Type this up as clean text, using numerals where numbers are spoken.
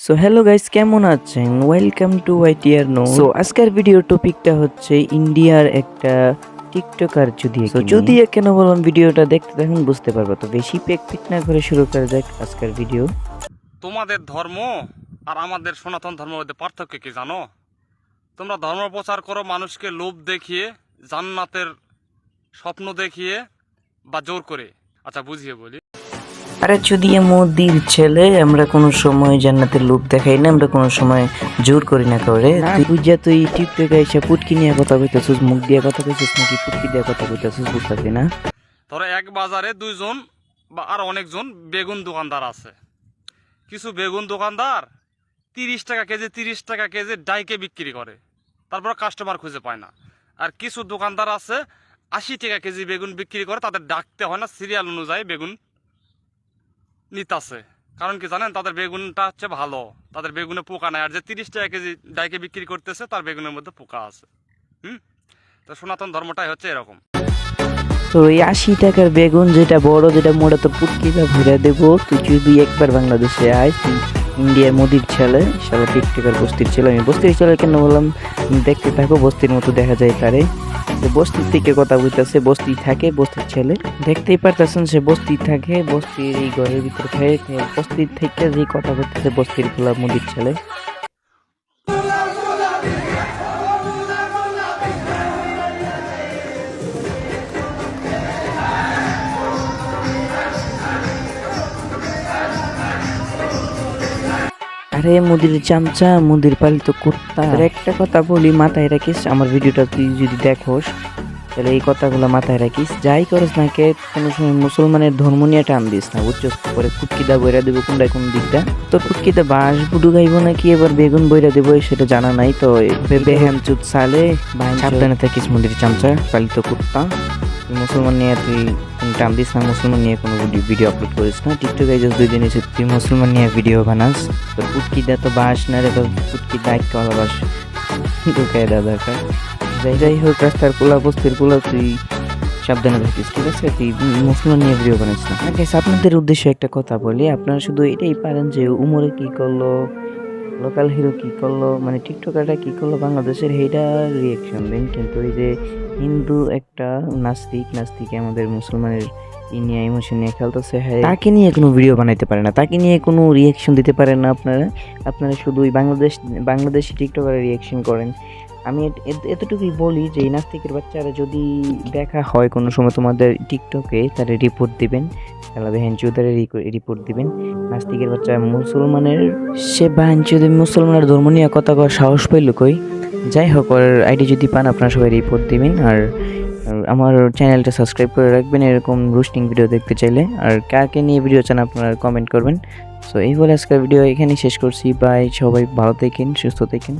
So hello guys, কেমন আছেন? Welcome to YTR know. So আজকের ভিডিও টপিকটা হচ্ছে ইন্ডিয়ার একটা টিকটকার যদি কেন বললাম, ভিডিওটা দেখতে দেখুন বুঝতে পারবো। তো বেশি পেক পিক না করে শুরু করা যাক আজকের ভিডিও। তোমাদের ধর্ম আর আমাদের সনাতন ধর্মের মধ্যে পার্থক্য কি জানো? তোমরা ধর্ম প্রচার করো মানুষকে লোভ দেখিয়ে, জান্নাতের স্বপ্ন দেখিয়ে বা জোর করে। আচ্ছা বুঝিয়ে বলি। আরে যদি মোদির ছেলে, আমরা কোনো সময় জান্নাতের লোভ দেখাই না, আমরা কোনো সময় জোর করি না করে। তুই টিকটকে এসে পুটকি নিয়ে কথা কইতেছিস, মুখ দিয়ে কথা কইছিস নাকি পুটকি দিয়ে কথা কইতেছিস বুঝতেছি না। ধরো এক বাজারে দুইজন বা আর অনেকজন বেগুন দোকানদার আছে। কিছু বেগুন দোকানদার 30 টাকা কেজি 30 টাকা কেজি ডাইকে বিক্রি করে, তারপর কাস্টমার খুঁজে পায় না। আর কিছু দোকানদার আছে 80 টাকা কেজি বেগুন বিক্রি করে, তাদের ডাকতে হয় না, সিরিয়াল অনুযায়ী বেগুন নিতাছে। কারণ কি জানেন, তাদের বেগুনটা হচ্ছে ভালো, তাদের বেগুনে পোকা নাই। আর যে 30 টাকা কেজি ডাইকে বিক্রি করতেছে তার বেগুনের মধ্যে পোকা আছে। তো সনাতন ধর্মটাই হচ্ছে এরকম। তো এই 80 টাকার বেগুন যেটা বড়, যেটা মোটা, তোর পুটকিটা ভরে দেবো। তুই যদি একবার বাংলাদেশে আয়, ইন্ডিয়ার মোদির ছেলে, সারা টিকটকার বস্তির ছেলে। আমি বস্তির ছেলে কেন বললাম, দেখতে থাকো, বস্তির মতো দেখা যায় তারে। বস্তির থেকে কথা বলতেছে, বস্তি থাকে, বস্তির ছেলে দেখতেই পারতেছেন, সে বস্তি থাকে, বস্তির এই ঘরের ভিতরে থাকে। বস্তির থেকে যে কথা বলতেছে, বস্তির গুলা মোদির ছেলে। আরে মুদির চামচা, মুদির পালিত কুত্তা, একটা কথা বলি মাথায় রাখিস, আমার ভিডিওটা তুই যদি দেখোস তাহলে এই কথাগুলো মাথায় রাখিস। যাই করিস না কে, কোনো সময় মুসলমানের ধর্ম নিয়ে টান দিস না, বুঝছস? পরে ফুটকিদা বইরা দেবো কোনটা কোন দিকটা। তো ফুটকিতে বাঁশ বুডু গাইবো নাকি এবার বেগুন বইরা দেবো সেটা জানা নাই। তো বেহান চুত সালে সাবধানে থাকিস মুদির চামচা পালিত কুত্তা। মুসলমান নিয়ে তুই টান দিস না, মুসলমান নিয়ে কোনো ভিডিও আপলোড করিস না। টিকটকে এই 2 দিন এসে তুই মুসলমান নিয়ে ভিডিও বানাস। তোর ফুটকিদা তো বাস না রে, তোর ফুটকিদা একটা বাস ঢুকাই দেওয়া দরকার। যাই হোক, রাস্তার পোলা বস্তির পোলা, তুই সাবধানে থাকিস, ঠিক আছে? তুই মুসলমান নিয়ে ভিডিও বানাইস না। আপনাদের উদ্দেশ্যে একটা কথা বলি, আপনারা শুধু এটাই পারেন যে উমরে কি করলো, লোকাল হিরো কি করলো, মানে টিকটকারটা কি করলো বাংলাদেশের, সেইটার রিয়েকশন দিন। কিন্তু এই যে হিন্দু একটা নাস্তিক আমাদের মুসলমানের নিয়ে ইমোশন নিয়ে খেলতেছে, হ্যাঁ, তাকে নিয়ে কোনো ভিডিও বানাইতে পারে না, তাকে নিয়ে কোনো রিয়েকশন দিতে পারেন না। আপনারা শুধু ওই বাংলাদেশি টিকটকারের রিয়েকশন করেন। আমি এতটুকুই বলি যে এই নাস্তিকের বাচ্চারা যদি দেখা হয় কোনো সময় তোমাদের টিকটকে, তারা রিপোর্ট দিবেন, তাহলে বেহেনচুদের রিপোর্ট দিবেন। নাস্তিকের বাচ্চা মুসলমানের, সে বেহেনচুদের মুসলমানের ধর্ম নিয়ে কথা কওয়ার সাহস পাইল কই? যাই হোক, ওর আইডি যদি পান আপনারা সবাই রিপোর্ট দিবেন। আর আমার চ্যানেলটা সাবস্ক্রাইব করে রাখবেন এরকম রোস্টিং ভিডিও দেখতে চাইলে। আর কাকে নিয়ে ভিডিও চান আপনারা কমেন্ট করবেন। সো এই বলে আজকের ভিডিও এখানেই শেষ করছি। বাই, সবাই ভালো থাকেন, সুস্থ থাকেন।